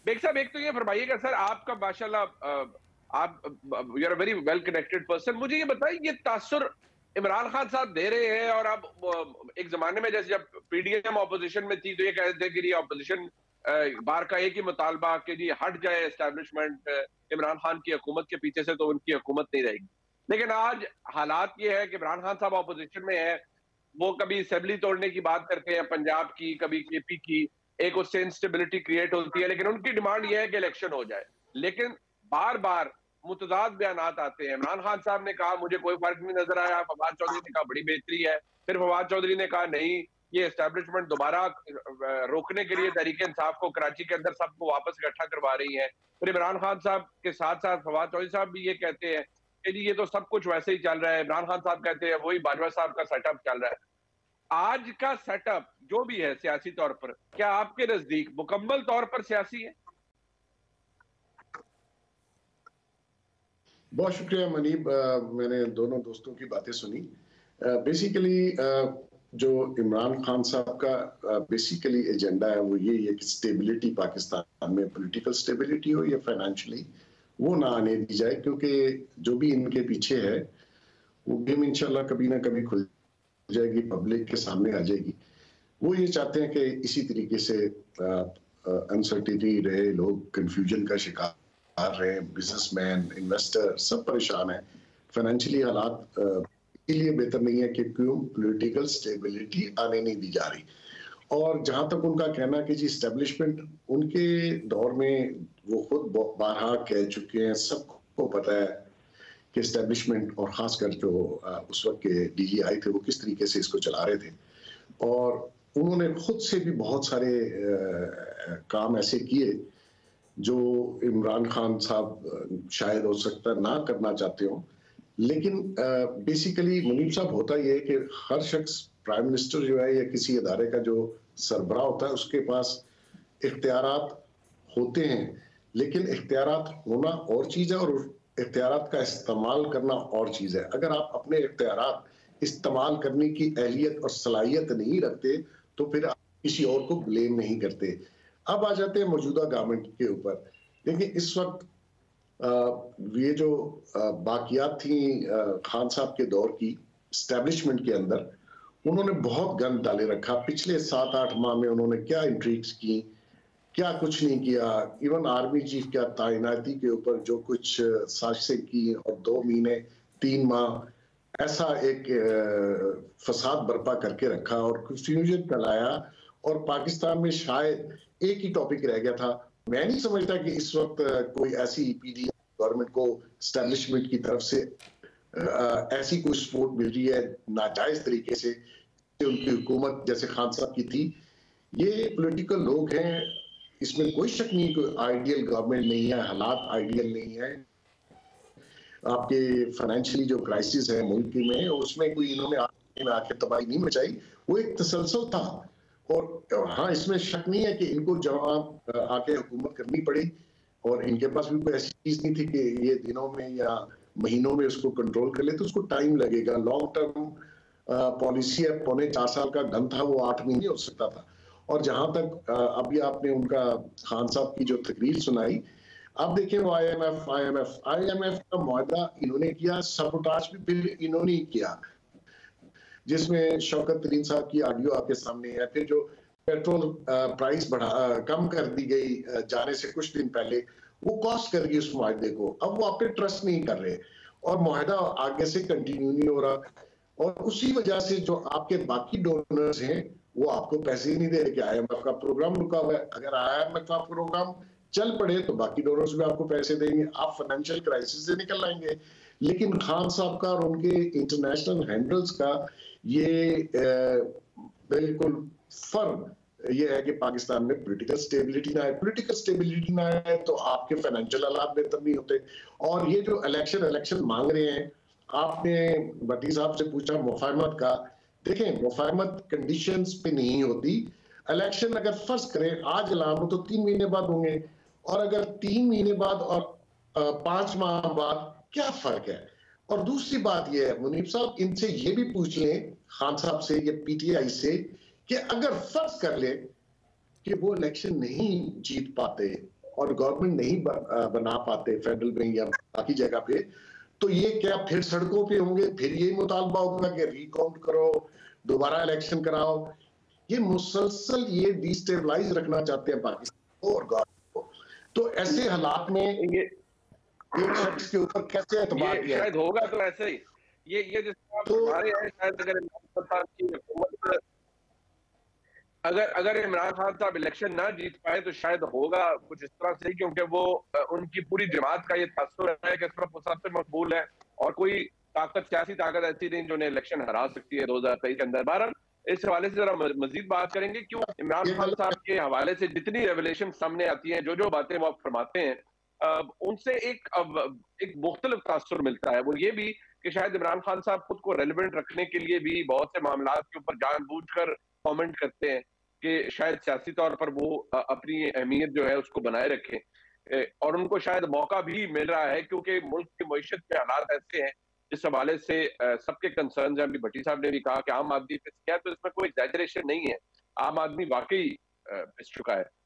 Bag साहब, एक तो ये फरमाइएगा सर, आपका माशाल्लाह आप you are very well connected person, मुझे ये बताइए ये तासुर इमरान खान साहब दे रहे हैं, और अब एक जमाने में जैसे जब पीडीएम ऑपोजिशन में थी तो ये कहते थे कि ये ऑपोजिशन बार का एक ही मुतालबा कि जी हट जाए एस्टेब्लिशमेंट इमरान खान की हुकूमत के पीछे से तो उनकी हुकूमत नहीं रहेगी। लेकिन आज हालात ये है कि इमरान खान साहब ऑपोजिशन में है, वो कभी असेंबली तोड़ने की बात करते हैं पंजाब की, कभी केपी की, एक उससे इंस्टेबिलिटी क्रिएट होती है, लेकिन उनकी डिमांड यह है कि इलेक्शन हो जाए। लेकिन बार बार मुतजाद बयान आते हैं। इमरान खान साहब ने कहा मुझे कोई फर्क नहीं नजर आया, फवाद चौधरी ने कहा बड़ी बेहतरी है, फिर फवाद चौधरी ने कहा नहीं, ये एस्टेब्लिशमेंट दोबारा रोकने के लिए तहरीक इंसाफ को कराची के अंदर सबको वापस इकट्ठा करवा रही है। फिर इमरान खान साहब के साथ साथ फवाद चौधरी साहब भी ये कहते हैं कि जी ये तो सब कुछ वैसे ही चल रहा है। इमरान खान साहब कहते हैं वही बाजवा साहब का सेटअप चल रहा है। आज का सेटअप जो भी है सियासी तौर पर, क्या आपके नजदीक मुकम्मल तौर पर सियासी है? बहुत शुक्रिया मनीब, मैंने दोनों दोस्तों की बातें सुनी। बेसिकली जो इमरान खान साहब का बेसिकली एजेंडा है वो ये है कि स्टेबिलिटी पाकिस्तान में, पॉलिटिकल स्टेबिलिटी हो या फाइनेंशियली, वो ना आने दी जाए, क्योंकि जो भी इनके पीछे है वो गेम इंशाल्लाह कभी ना कभी खुल जाएगी, पब्लिक के सामने आ जाएगी। वो ये चाहते हैं कि इसी तरीके से अनसर्टिनिटी रहे, लोग कंफ्यूजन का शिकार रहे, बिजनेसमैन, इन्वेस्टर सब परेशान है। फाइनेंशियली हालात इसलिए बेहतर नहीं है कि क्यों पॉलिटिकल स्टेबिलिटी आने नहीं दी जा रही। और जहां तक उनका कहना कि जी स्टैब्लिशमेंट उनके दौर में, वो खुद बारहा कह चुके हैं, सबको पता है कि एस्टेब्लिशमेंट और खासकर जो उस वक्त के डीजीआई थे वो किस तरीके से इसको चला रहे थे। और उन्होंने खुद से भी बहुत सारे काम ऐसे किए जो इमरान खान साहब शायद हो सकता ना करना चाहते हो। लेकिन बेसिकली मुनीब साहब, होता ये है कि हर शख्स, प्राइम मिनिस्टर जो है या किसी इदारे का जो सरबराह होता है, उसके पास इख्तियारात होते हैं, लेकिन इख्तियारात होना और चीज़ है और इख्तियारात का इस्तेमाल करना और चीज़ है। अगर आप अपने इख्तियारात इस्तेमाल करने की अहलियत और सलाहियत नहीं रखते तो फिर आप किसी और को ब्लेम नहीं करते। अब आ जाते हैं मौजूदा गवर्नमेंट के ऊपर। देखिए इस वक्त ये जो बाकियात थी खान साहब के दौर की स्टैब्लिशमेंट के अंदर, उन्होंने बहुत गंद डाले रखा। पिछले 7-8 माह में उन्होंने क्या इंट्रिग्स की, क्या कुछ नहीं किया। इवन आर्मी चीफ क्या तैनाती के ऊपर जो कुछ साजिशें की, और 2 महीने 3 माह ऐसा एक फसाद बर्पा करके रखा और कंफ्यूजन फैलाया। और पाकिस्तान में शायद एक ही टॉपिक रह गया था। मैं नहीं समझता कि इस वक्त कोई ऐसी पीडी गवर्नमेंट को एस्टेब्लिशमेंट की तरफ से ऐसी कोई सपोर्ट मिल रही है नाजायज तरीके से, उनकी हुकूमत जैसे खान साहब की थी। ये पॉलिटिकल लोग हैं, इसमें कोई शक नहीं, कोई आइडियल गवर्नमेंट नहीं है, हालात आइडियल नहीं है। आपके फाइनेंशियली जो क्राइसिस है मुल्क में, उसमें कोई इन्होंने आके तबाही नहीं मचाई, वो एक तसलसल था। और हाँ, इसमें शक नहीं है कि इनको जब आके हुकूमत करनी पड़ी, और इनके पास भी कोई ऐसी चीज नहीं थी कि ये दिनों में या महीनों में उसको कंट्रोल कर ले, तो उसको टाइम लगेगा। लॉन्ग टर्म पॉलिसी है, 4.25 साल का गन था, वो 8 महीने हो सकता था। और जहां तक अभी आपने उनका खान साहब की जो तकरीर सुनाई, आप देखिए वो आईएमएफ का मुआहदा इन्होंने किया, सबोटाज भी फिर इन्होंने ही किया, जिसमें शौकत तरीन साहब की ऑडियो आपके सामने है। फिर जो पेट्रोल प्राइस कम कर दी गई जाने से कुछ दिन पहले, वो कॉस्ट कर गई उस मुआहदे को। अब वो आप पे ट्रस्ट नहीं कर रहे और मुआहदा आगे से कंटिन्यू नहीं हो रहा। और उसी वजह से जो आपके बाकी डोनर्स हैं वो आपको पैसे ही नहीं दे रहे कि आईएमएफ का प्रोग्राम रुका हुआ है। अगर आईएमएफ का प्रोग्राम चल पड़े तो बाकी डोनर्स भी आपको पैसे देंगे, आप फाइनेंशियल क्राइसिस से निकल आएंगे। लेकिन खान साहब का और उनके इंटरनेशनल हैंडल्स का ये बिल्कुल फर्म ये है कि पाकिस्तान में पॉलिटिकल स्टेबिलिटी ना है। पॉलिटिकल स्टेबिलिटी ना है तो आपके फाइनेंशियल हालात बेहतर नहीं होते। और ये जो इलेक्शन मांग रहे हैं, आपने भट्टी साहब से पूछा मुफाहमत का, देखें मुफाहमत कंडीशंस पे नहीं होती। इलेक्शन अगर फर्ज करें आज ऐलान हो तो 3 महीने बाद होंगे, और अगर 3 महीने बाद और 5 माह बाद क्या फर्क है। और दूसरी बात यह है मुनीब साहब, इनसे ये भी पूछ लें खान साहब से या पीटीआई से कि अगर फर्ज कर ले कि वो इलेक्शन नहीं जीत पाते और गवर्नमेंट नहीं बना पाते फेडरल में या बाकी जगह पे, तो ये क्या फिर सड़कों पे होंगे, फिर यही मुतालबा होगा कि रिकाउंट करो, दोबारा इलेक्शन कराओ। ये मुसलसल ये डिस्टेबलाइज रखना चाहते हैं पाकिस्तान को और गवर्नमेंट को। तो ऐसे हालात में ये एक शख्स के ऊपर कैसे एतबार किया? शायद होगा तो ऐसे ही, ये जिसको आप बता रहे हैं, शायद अगर इमरान खान की हुकूमत, अगर इमरान खान साहब इलेक्शन ना जीत पाए तो शायद होगा कुछ इस तरह से, क्योंकि वो उनकी पूरी जमात का ये तासुर है कि इसमें सबसे मकबूल है और कोई ताकत, सियासी ताकत ऐसी नहीं जो उन्हें इलेक्शन हरा सकती है 2023 के अंदर। बहरहाल इस हवाले से जरा मजीद बात करेंगे, क्यों इमरान खान साहब के हवाले से जितनी रेवलेशन सामने आती हैं, जो बातें वो फरमाते हैं, उनसे एक मुख्तलिफ तासुर मिलता है। वो ये भी कि शायद इमरान खान साहब खुद को रेलिवेंट रखने के लिए भी बहुत से मामला के ऊपर जानबूझकर कमेंट करते हैं कि शायद सियासी तौर पर वो अपनी अहमियत जो है उसको बनाए रखें, और उनको शायद मौका भी मिल रहा है क्योंकि मुल्क की मईशत के हालात ऐसे हैं। इस हवाले से सबके कंसर्न हैं। अभी भट्टी साहब ने भी कहा कि आम आदमी पिस गया, तो इसमें कोई एग्जैजरेशन नहीं है, आम आदमी वाकई पिस चुका है।